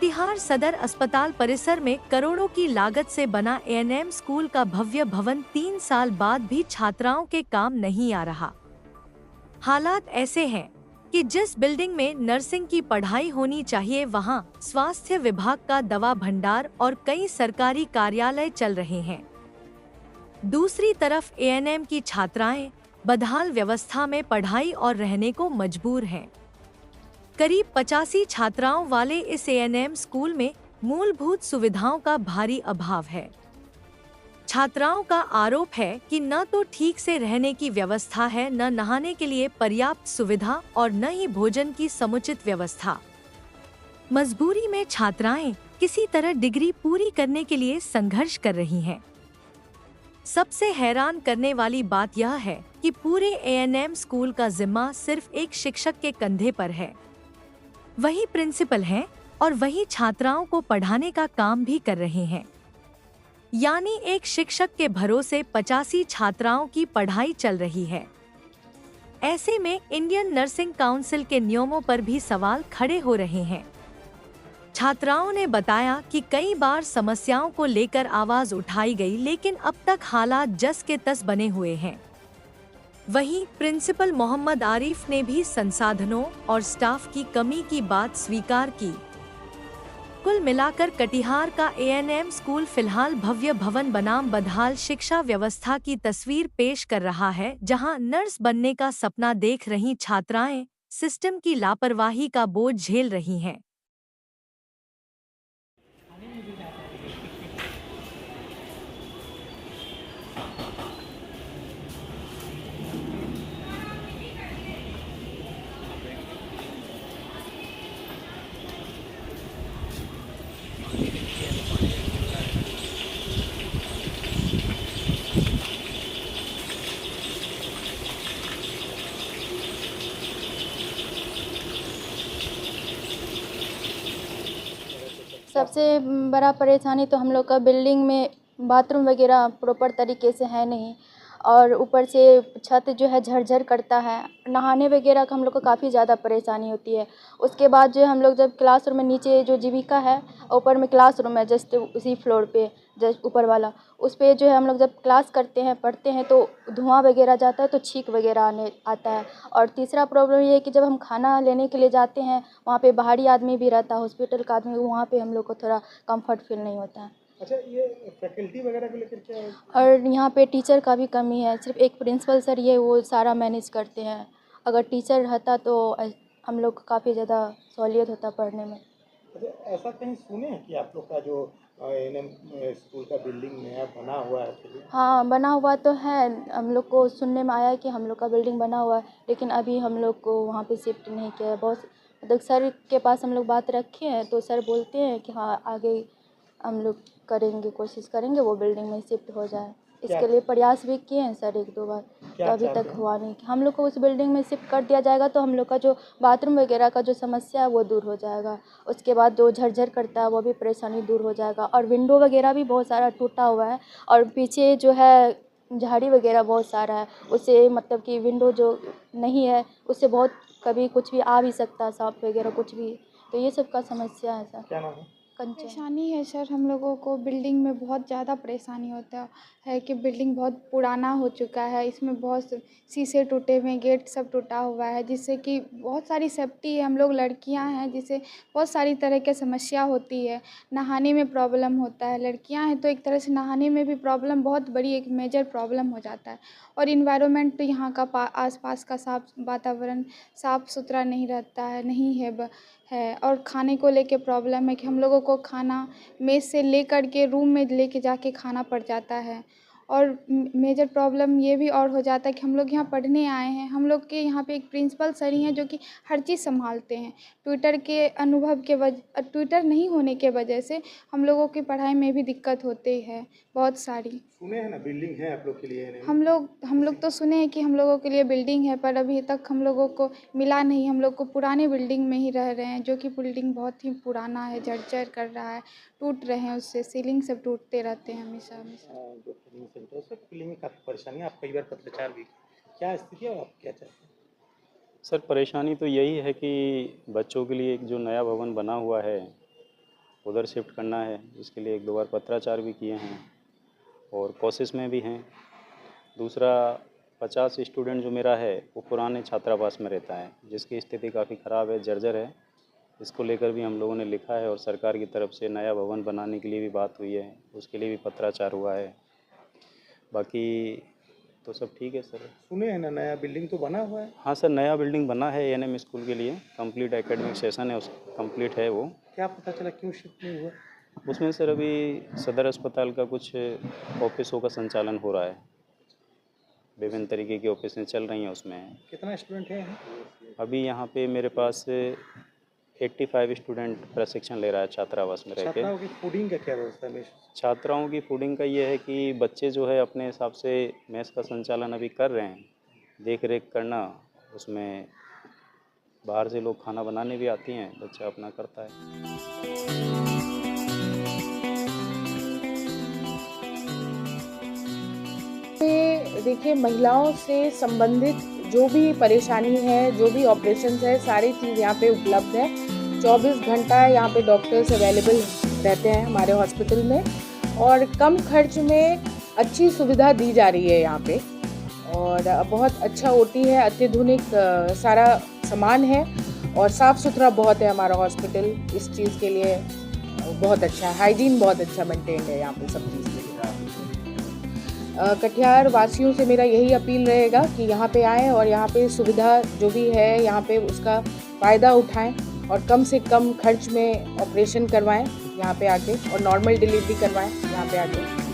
कटिहार सदर अस्पताल परिसर में करोड़ों की लागत से बना एएनएम स्कूल का भव्य भवन 3 साल बाद भी छात्राओं के काम नहीं आ रहा। हालात ऐसे हैं कि जिस बिल्डिंग में नर्सिंग की पढ़ाई होनी चाहिए वहां स्वास्थ्य विभाग का दवा भंडार और कई सरकारी कार्यालय चल रहे हैं। दूसरी तरफ एएनएम की छात्राएं बदहाल व्यवस्था में पढ़ाई और रहने को मजबूर हैं। करीब 85 छात्राओं वाले इस एएनएम स्कूल में मूलभूत सुविधाओं का भारी अभाव है। छात्राओं का आरोप है कि न तो ठीक से रहने की व्यवस्था है, न नहाने के लिए पर्याप्त सुविधा और न ही भोजन की समुचित व्यवस्था। मजबूरी में छात्राएं किसी तरह डिग्री पूरी करने के लिए संघर्ष कर रही हैं। सबसे हैरान करने वाली बात यह है कि पूरे एएनएम स्कूल का जिम्मा सिर्फ एक शिक्षक के कंधे पर है। वही प्रिंसिपल हैं और वही छात्राओं को पढ़ाने का काम भी कर रहे हैं। यानी एक शिक्षक के भरोसे 85 छात्राओं की पढ़ाई चल रही है। ऐसे में इंडियन नर्सिंग काउंसिल के नियमों पर भी सवाल खड़े हो रहे हैं। छात्राओं ने बताया कि कई बार समस्याओं को लेकर आवाज उठाई गई, लेकिन अब तक हालात जस के तस बने हुए हैं। वहीं प्रिंसिपल मोहम्मद आरिफ ने भी संसाधनों और स्टाफ की कमी की बात स्वीकार की। कुल मिलाकर कटिहार का एएनएम स्कूल फिलहाल भव्य भवन बनाम बदहाल शिक्षा व्यवस्था की तस्वीर पेश कर रहा है, जहां नर्स बनने का सपना देख रही छात्राएं सिस्टम की लापरवाही का बोझ झेल रही हैं। सबसे बड़ा परेशानी तो हम लोग का बिल्डिंग में बाथरूम वगैरह प्रॉपर तरीके से है नहीं, और ऊपर से छत जो है झर-झर करता है। नहाने वगैरह का हम लोग को काफ़ी ज़्यादा परेशानी होती है। उसके बाद जो हम लोग जब क्लासरूम में नीचे जो जीविका है, ऊपर में क्लासरूम है जस्ट उसी फ्लोर पे, जस्ट ऊपर वाला, उस पे जो है हम लोग जब क्लास करते हैं, पढ़ते हैं तो धुआँ वगैरह जाता है, तो छींक वगैरह आता है। और तीसरा प्रॉब्लम ये है कि जब हम खाना लेने के लिए जाते हैं, वहाँ पे बाहरी आदमी भी रहता है, हॉस्पिटल का आदमी, वहाँ पे हम लोग को थोड़ा कम्फर्ट फील नहीं होता है। अच्छा, ये फैकल्टी वगैरह को लेकर क्या है? और यहाँ पे टीचर का भी कमी है। सिर्फ एक प्रिंसिपल सर ये वो सारा मैनेज करते हैं। अगर टीचर रहता तो हम लोग को काफ़ी ज़्यादा सहूलियत होता पढ़ने में। अच्छा, ऐसा कहीं सुने हैं कि आप लोग का जो एएनएम स्कूल का बिल्डिंग नया बना हुआ है एक्चुअली? हाँ, बना हुआ तो है। हम लोग को सुनने में आया है कि हम लोग का बिल्डिंग बना हुआ है, लेकिन अभी हम लोग को वहाँ पे शिफ्ट नहीं किया है। बहुत मतलब सर के पास हम लोग बात रखे हैं, तो सर बोलते हैं कि हाँ, आगे हम लोग करेंगे, कोशिश करेंगे वो बिल्डिंग में शिफ्ट हो जाए। इसके लिए प्रयास भी किए हैं सर 1-2 बार, तो अभी तक हुआ नहीं। हम लोग को उस बिल्डिंग में शिफ्ट कर दिया जाएगा तो हम लोग का जो बाथरूम वगैरह का जो समस्या है वो दूर हो जाएगा। उसके बाद जो झर-झर करता है वो भी परेशानी दूर हो जाएगा, और विंडो वगैरह भी बहुत सारा टूटा हुआ है, और पीछे जो है झाड़ी वगैरह बहुत सारा है। उससे मतलब कि विंडो जो नहीं है उससे बहुत कभी कुछ भी आ भी सकता है, सांप वगैरह कुछ भी। तो ये सब का समस्या है सर। क्या नाम है? कंचन। परेशानी है सर, हम लोगों को बिल्डिंग में बहुत ज़्यादा परेशानी होता है कि बिल्डिंग बहुत पुराना हो चुका है। इसमें बहुत शीशे टूटे हुए हैं, गेट सब टूटा हुआ है, जिससे कि बहुत सारी सेफ्टी है। हम लोग लड़कियां हैं, जिससे बहुत सारी तरह की समस्या होती है। नहाने में प्रॉब्लम होता है, लड़कियां हैं तो एक तरह से नहाने में भी प्रॉब्लम, बहुत बड़ी एक मेजर प्रॉब्लम हो जाता है। और इन्वायरमेंट तो यहाँ का आसपास का साफ वातावरण साफ़ सुथरा नहीं रहता है, नहीं है। और खाने को लेके प्रॉब्लम है कि हम लोगों को खाना मेस से लेकर के रूम में लेके जाके खाना पड़ जाता है। और मेजर प्रॉब्लम ये भी और हो जाता है कि हम लोग यहाँ पढ़ने आए हैं, हम लोग के यहाँ पे एक प्रिंसिपल सर ही हैं जो कि हर चीज़ संभालते हैं। ट्विटर नहीं होने के वजह से हम लोगों की पढ़ाई में भी दिक्कत होती है बहुत सारी। सुने हैं ना बिल्डिंग है आप लोग के लिए? हम लोग तो सुने हैं कि हम लोगों के लिए बिल्डिंग है, पर अभी तक हम लोगों को मिला नहीं। हम लोग को पुराने बिल्डिंग में ही रह रहे हैं, जो कि बिल्डिंग बहुत ही पुराना है, जर्जर कर रहा है, टूट रहे हैं, उससे सीलिंग सब टूटते रहते हैं हमेशा हमेशा। जो ट्रेनिंग सेंटर है उसका बिल्डिंग में काफ़ी परेशानी है, आप कई बार पत्रचार भी क्या स्थिति है और आप क्या चाहते हैं? सर परेशानी तो यही है कि बच्चों के लिए एक जो नया भवन बना हुआ है उधर शिफ्ट करना है, जिसके लिए 1-2 बार पत्राचार भी किए हैं और कोशिश में भी हैं। दूसरा 50 स्टूडेंट जो मेरा है वो पुराने छात्रावास में रहता है, जिसकी स्थिति काफ़ी ख़राब है, जर्जर है। इसको लेकर भी हम लोगों ने लिखा है और सरकार की तरफ से नया भवन बनाने के लिए भी बात हुई है, उसके लिए भी पत्राचार हुआ है। बाकी तो सब ठीक है सर। सुने हैं ना, नया बिल्डिंग तो बना हुआ है? हाँ सर, नया बिल्डिंग बना है एएनएम स्कूल के लिए, कंप्लीट एकेडमिक सेशन है, उस कंप्लीट है वो। क्या पता चला क्यों शिफ्ट नहीं हुआ? उसमें सर अभी सदर अस्पताल का कुछ ऑफिसों का संचालन हो रहा है, विभिन्न तरीके की ऑफिसें चल रही हैं उसमें। कितना स्टूडेंट है यहाँ? अभी यहाँ पे मेरे पास 85 स्टूडेंट प्रशिक्षण ले रहा है छात्रावास में रह के। छात्राओं की फूडिंग का क्या व्यवस्था है? छात्राओं की फूडिंग का ये है कि बच्चे जो है अपने हिसाब से मेस का संचालन अभी कर रहे हैं, देख रेख करना, उसमें बाहर से लोग खाना बनाने भी आती हैं, बच्चा अपना करता है। देखिए, महिलाओं से संबंधित जो भी परेशानी है, जो भी ऑपरेशंस है, सारी चीज़ यहाँ पे उपलब्ध है। 24 घंटा यहाँ पे डॉक्टर्स अवेलेबल रहते हैं हमारे हॉस्पिटल में और कम खर्च में अच्छी सुविधा दी जा रही है यहाँ पे और बहुत अच्छा ओटी है, अत्याधुनिक सारा सामान है और साफ़ सुथरा बहुत है हमारा हॉस्पिटल। इस चीज़ के लिए बहुत अच्छा है, हाइजीन बहुत अच्छा मेंटेन है यहाँ पे सब चीज़ के लिए। कटिहार वासियों से मेरा यही अपील रहेगा कि यहाँ पे आएँ और यहाँ पे सुविधा जो भी है यहाँ पे उसका फ़ायदा उठाएं और कम से कम खर्च में ऑपरेशन करवाएं यहाँ पे आके और नॉर्मल डिलीवरी करवाएं यहाँ पे आके।